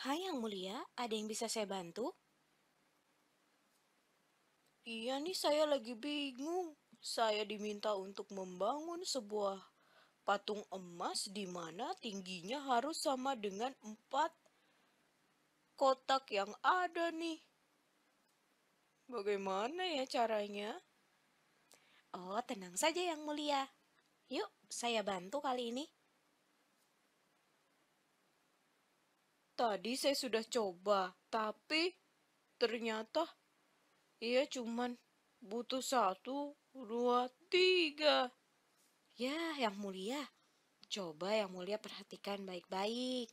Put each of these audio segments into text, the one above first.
Hai Yang Mulia, ada yang bisa saya bantu? Iya nih, saya lagi bingung. Saya diminta untuk membangun sebuah patung emas di mana tingginya harus sama dengan 4 kotak yang ada nih. Bagaimana ya caranya? Oh, tenang saja Yang Mulia. Yuk, saya bantu kali ini. Tadi saya sudah coba, tapi ternyata ia cuman butuh 1, 2, 3. Ya, Yang Mulia, coba Yang Mulia perhatikan baik-baik.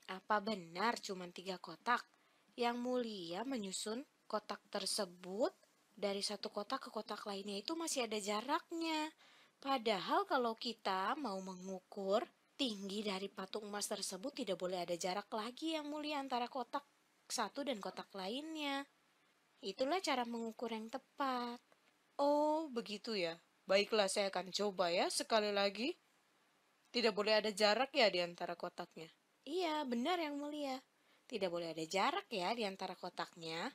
Apa benar cuma 3 kotak? Yang Mulia menyusun kotak tersebut dari satu kotak ke kotak lainnya itu masih ada jaraknya. Padahal kalau kita mau mengukur tinggi dari patung emas tersebut tidak boleh ada jarak lagi Yang Mulia antara kotak satu dan kotak lainnya. Itulah cara mengukur yang tepat. Oh, begitu ya. Baiklah, saya akan coba ya sekali lagi. Tidak boleh ada jarak ya di antara kotaknya. Iya, benar Yang Mulia. Tidak boleh ada jarak ya di antara kotaknya.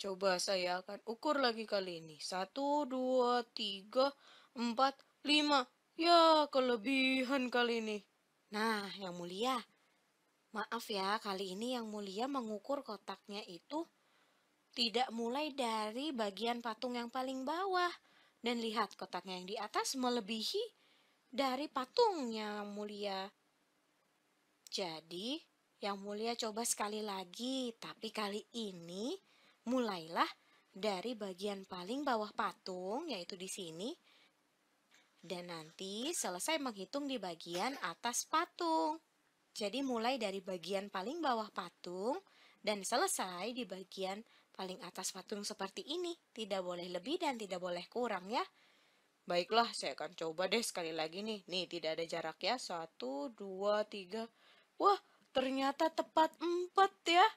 Coba saya akan ukur lagi kali ini. 1, 2, 3, 4, 5. Ya, kelebihan kali ini. Nah, Yang Mulia, maaf ya, kali ini Yang Mulia mengukur kotaknya itu tidak mulai dari bagian patung yang paling bawah. Dan lihat, kotaknya yang di atas melebihi dari patungnya Yang Mulia. Jadi, Yang Mulia coba sekali lagi, tapi kali ini mulailah dari bagian paling bawah patung, yaitu di sini, dan nanti selesai menghitung di bagian atas patung. Jadi mulai dari bagian paling bawah patung dan selesai di bagian paling atas patung seperti ini. Tidak boleh lebih dan tidak boleh kurang ya. Baiklah, saya akan coba deh sekali lagi nih. Nih, tidak ada jarak ya. 1, 2, 3. Wah, ternyata tepat 4 ya.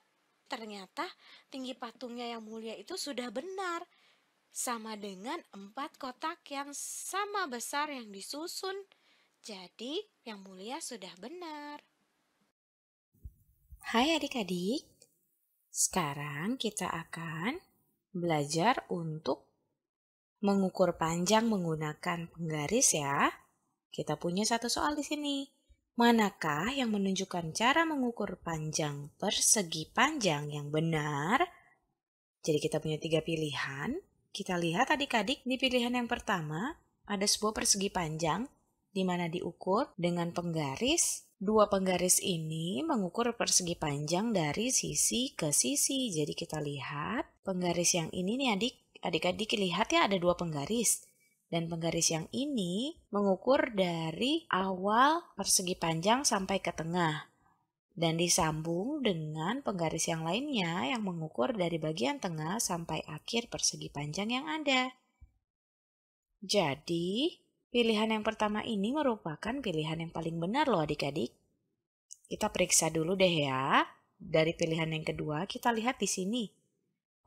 Ternyata tinggi patungnya Yang Mulia itu sudah benar. Sama dengan 4 kotak yang sama besar yang disusun. Jadi, Yang Mulia sudah benar. Hai adik-adik, sekarang kita akan belajar untuk mengukur panjang menggunakan penggaris ya. Kita punya satu soal di sini. Manakah yang menunjukkan cara mengukur panjang persegi panjang yang benar? Jadi kita punya 3 pilihan. Kita lihat adik-adik di pilihan yang pertama ada sebuah persegi panjang di mana diukur dengan penggaris. 2 penggaris ini mengukur persegi panjang dari sisi ke sisi. Jadi kita lihat penggaris yang ini nih adik-adik lihat ya ada 2 penggaris. Dan penggaris yang ini mengukur dari awal persegi panjang sampai ke tengah. Dan disambung dengan penggaris yang lainnya yang mengukur dari bagian tengah sampai akhir persegi panjang yang ada. Jadi, pilihan yang pertama ini merupakan pilihan yang paling benar loh adik-adik. Kita periksa dulu deh ya. Dari pilihan yang kedua, kita lihat di sini.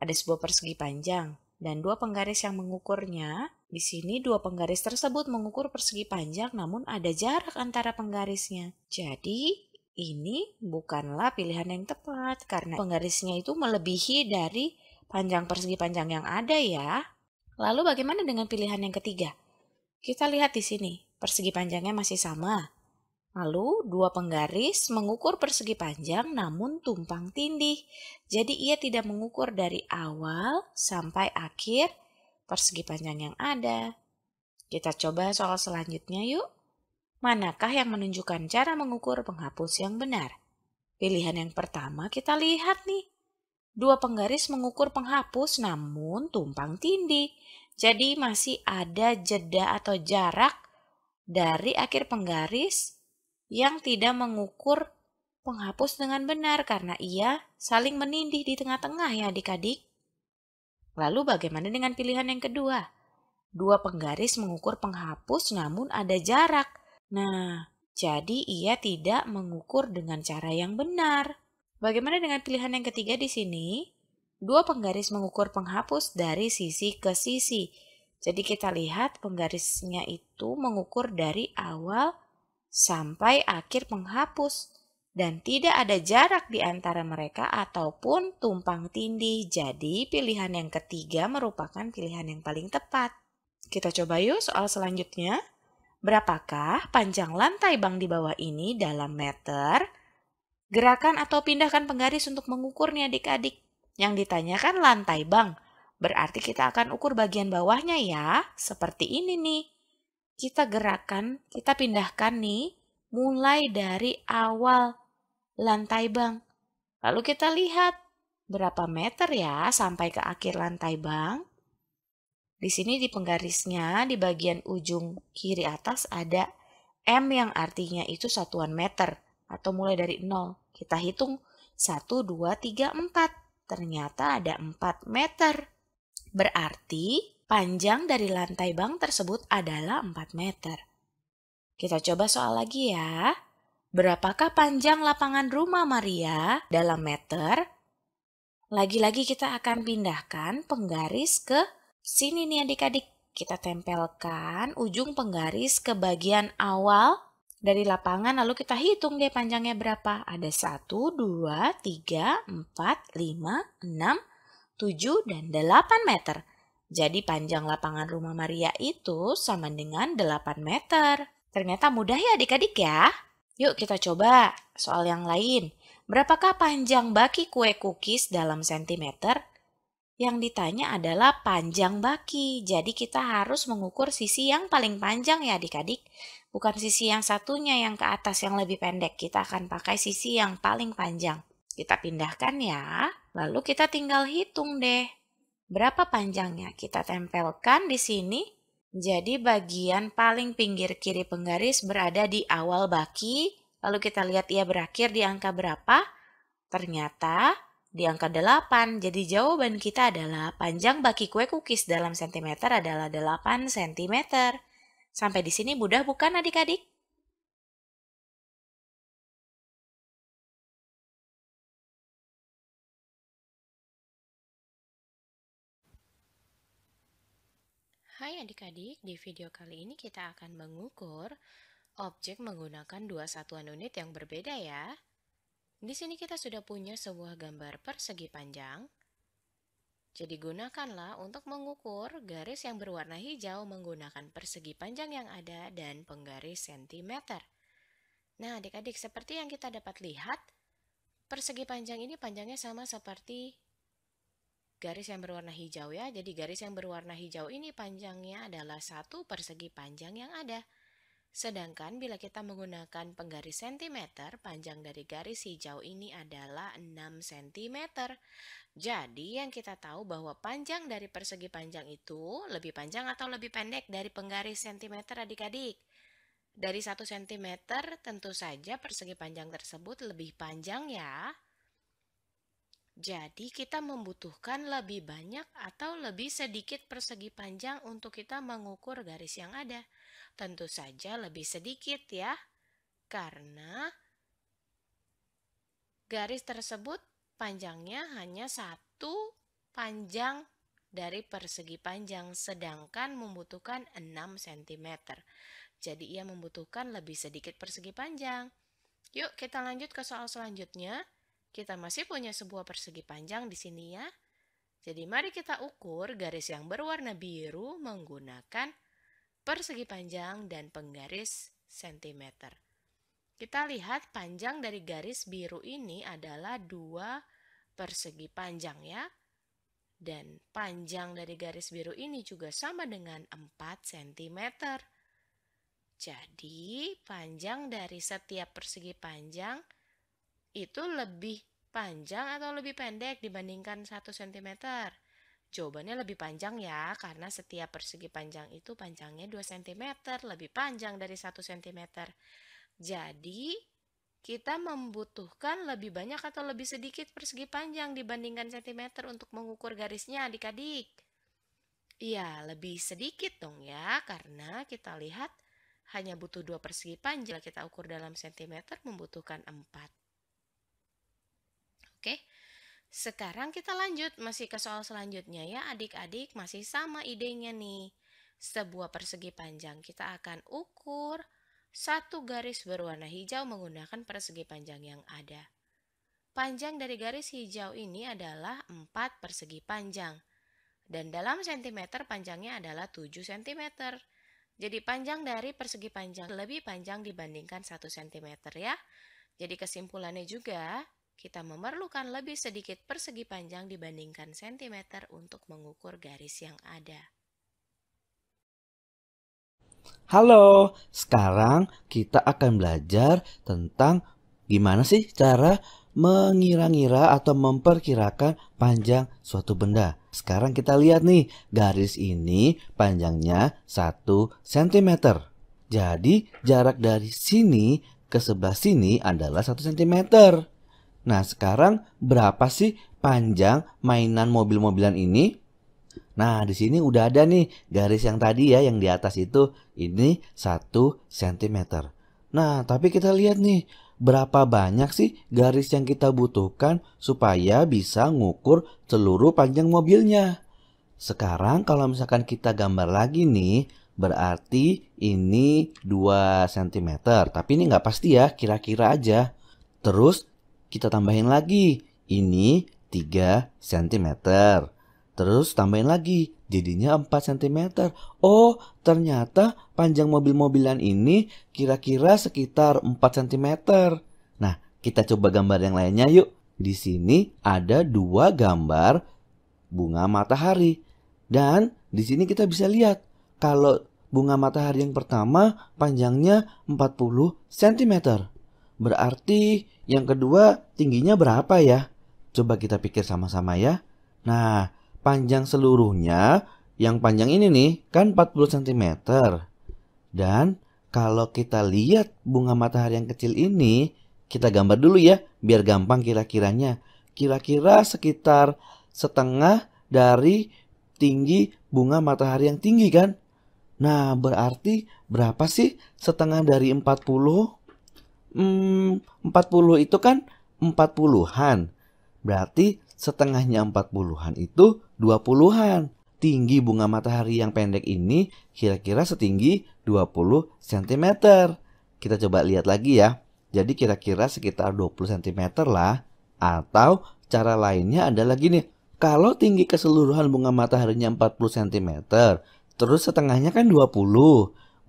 Ada sebuah persegi panjang dan 2 penggaris yang mengukurnya. Di sini 2 penggaris tersebut mengukur persegi panjang namun ada jarak antara penggarisnya. Jadi ini bukanlah pilihan yang tepat karena penggarisnya itu melebihi dari panjang persegi panjang yang ada ya. Lalu bagaimana dengan pilihan yang ketiga? Kita lihat di sini, persegi panjangnya masih sama. Lalu 2 penggaris mengukur persegi panjang namun tumpang tindih. Jadi ia tidak mengukur dari awal sampai akhir persegi panjang yang ada. Kita coba soal selanjutnya yuk. Manakah yang menunjukkan cara mengukur penghapus yang benar? Pilihan yang pertama kita lihat nih. 2 penggaris mengukur penghapus namun tumpang tindih. Jadi masih ada jeda atau jarak dari akhir penggaris yang tidak mengukur penghapus dengan benar karena ia saling menindih di tengah-tengah ya adik-adik. Lalu bagaimana dengan pilihan yang kedua? 2 penggaris mengukur penghapus namun ada jarak. Nah, jadi ia tidak mengukur dengan cara yang benar. Bagaimana dengan pilihan yang ketiga di sini? 2 penggaris mengukur penghapus dari sisi ke sisi. Jadi kita lihat penggarisnya itu mengukur dari awal sampai akhir penghapus. dan tidak ada jarak di antara mereka ataupun tumpang tindih. Jadi pilihan yang ketiga merupakan pilihan yang paling tepat. Kita coba yuk soal selanjutnya. Berapakah panjang lantai bank di bawah ini dalam meter? Gerakan atau pindahkan penggaris untuk mengukurnya adik-adik. Yang ditanyakan lantai bank. Berarti kita akan ukur bagian bawahnya ya. Seperti ini nih. Kita gerakan, kita pindahkan nih mulai dari awal lantai bank. Lalu kita lihat berapa meter ya sampai ke akhir lantai bank. Di sini di penggarisnya di bagian ujung kiri atas ada M yang artinya itu satuan meter atau mulai dari 0. Kita hitung 1, 2, 3, 4. Ternyata ada 4 meter. Berarti panjang dari lantai bank tersebut adalah 4 meter. Kita coba soal lagi ya. Berapakah panjang lapangan rumah Maria dalam meter? Lagi-lagi kita akan pindahkan penggaris ke sini nih adik-adik. Kita tempelkan ujung penggaris ke bagian awal dari lapangan lalu kita hitung deh panjangnya berapa. Ada 1, 2, 3, 4, 5, 6, 7, dan 8 meter. Jadi panjang lapangan rumah Maria itu sama dengan 8 meter. Ternyata mudah ya adik-adik ya. Yuk kita coba soal yang lain. Berapakah panjang baki kue cookies dalam sentimeter? Yang ditanya adalah panjang baki. Jadi kita harus mengukur sisi yang paling panjang ya adik-adik. Bukan sisi yang satunya yang ke atas yang lebih pendek. Kita akan pakai sisi yang paling panjang. Kita pindahkan ya. Lalu kita tinggal hitung deh. Berapa panjangnya? Kita tempelkan di sini. Jadi bagian paling pinggir kiri penggaris berada di awal baki. Lalu kita lihat ia berakhir di angka berapa? Ternyata di angka 8. Jadi jawaban kita adalah panjang baki kue cookies dalam sentimeter adalah 8 cm. Sampai di sini mudah bukan adik-adik? Hai adik-adik, di video kali ini kita akan mengukur objek menggunakan dua satuan unit yang berbeda ya. Di sini kita sudah punya sebuah gambar persegi panjang. Jadi gunakanlah untuk mengukur garis yang berwarna hijau menggunakan persegi panjang yang ada dan penggaris sentimeter. Nah adik-adik seperti yang kita dapat lihat, persegi panjang ini panjangnya sama seperti garis yang berwarna hijau ya. Jadi garis yang berwarna hijau ini panjangnya adalah 1 persegi panjang yang ada. Sedangkan bila kita menggunakan penggaris sentimeter, panjang dari garis hijau ini adalah 6 cm. Jadi yang kita tahu bahwa panjang dari persegi panjang itu lebih panjang atau lebih pendek dari penggaris sentimeter adik-adik. Dari 1 cm tentu saja persegi panjang tersebut lebih panjang ya. Jadi kita membutuhkan lebih banyak atau lebih sedikit persegi panjang untuk kita mengukur garis yang ada. Tentu saja lebih sedikit ya, karena garis tersebut panjangnya hanya 1 panjang dari persegi panjang, sedangkan membutuhkan 6 cm. Jadi ia membutuhkan lebih sedikit persegi panjang. Yuk kita lanjut ke soal selanjutnya. Kita masih punya sebuah persegi panjang di sini ya. Jadi mari kita ukur garis yang berwarna biru menggunakan persegi panjang dan penggaris sentimeter. Kita lihat panjang dari garis biru ini adalah 2 persegi panjang ya. Dan panjang dari garis biru ini juga sama dengan 4 cm. Jadi panjang dari setiap persegi panjang itu lebih panjang atau lebih pendek dibandingkan 1 cm? Jawabannya lebih panjang ya, karena setiap persegi panjang itu panjangnya 2 cm, lebih panjang dari 1 cm. Jadi, kita membutuhkan lebih banyak atau lebih sedikit persegi panjang dibandingkan cm untuk mengukur garisnya adik-adik. Iya, lebih sedikit dong ya, karena kita lihat hanya butuh 2 persegi panjang. Kita ukur dalam cm membutuhkan 4. Oke, sekarang kita lanjut masih ke soal selanjutnya ya adik-adik, masih sama idenya nih. Sebuah persegi panjang kita akan ukur satu garis berwarna hijau menggunakan persegi panjang yang ada. Panjang dari garis hijau ini adalah 4 persegi panjang. Dan dalam sentimeter panjangnya adalah 7 cm. Jadi panjang dari persegi panjang lebih panjang dibandingkan 1 cm ya. Jadi kesimpulannya juga, kita memerlukan lebih sedikit persegi panjang dibandingkan sentimeter untuk mengukur garis yang ada. Halo, sekarang kita akan belajar tentang gimana sih cara mengira-ngira atau memperkirakan panjang suatu benda. Sekarang kita lihat nih, garis ini panjangnya 1 cm. Jadi jarak dari sini ke sebelah sini adalah 1 cm. Nah, sekarang berapa sih panjang mainan mobil-mobilan ini? Nah, di sini udah ada nih garis yang tadi ya, yang di atas itu, ini 1 cm. Nah, tapi kita lihat nih, berapa banyak sih garis yang kita butuhkan supaya bisa ngukur seluruh panjang mobilnya. Sekarang kalau misalkan kita gambar lagi nih, berarti ini 2 cm. Tapi ini nggak pasti ya, kira-kira aja. Terus kita tambahin lagi, ini 3 cm. Terus tambahin lagi, jadinya 4 cm. Oh, ternyata panjang mobil-mobilan ini kira-kira sekitar 4 cm. Nah, kita coba gambar yang lainnya yuk. Di sini ada 2 gambar bunga matahari. Dan di sini kita bisa lihat, kalau bunga matahari yang pertama panjangnya 40 cm. Berarti yang kedua tingginya berapa ya? Coba kita pikir sama-sama ya. Nah, panjang seluruhnya, yang panjang ini nih, kan 40 cm. Dan kalau kita lihat bunga matahari yang kecil ini, kita gambar dulu ya, biar gampang kira-kiranya. Kira-kira sekitar setengah dari tinggi bunga matahari yang tinggi kan? Nah, berarti berapa sih setengah dari 40? 40 itu kan 40-an. Berarti setengahnya 40-an itu 20-an. Tinggi bunga matahari yang pendek ini kira-kira setinggi 20 cm. Kita coba lihat lagi ya. Jadi kira-kira sekitar 20 cm lah. Atau cara lainnya adalah gini. Kalau tinggi keseluruhan bunga mataharinya 40 cm, terus setengahnya kan 20.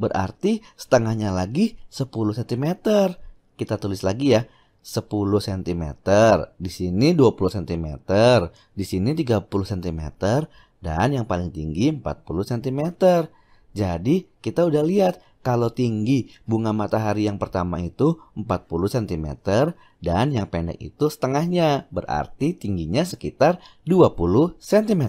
Berarti setengahnya lagi 10 cm. Kita tulis lagi ya. 10 cm, di sini 20 cm, di sini 30 cm, dan yang paling tinggi 40 cm. Jadi kita udah lihat kalau tinggi bunga matahari yang pertama itu 40 cm dan yang pendek itu setengahnya, berarti tingginya sekitar 20 cm.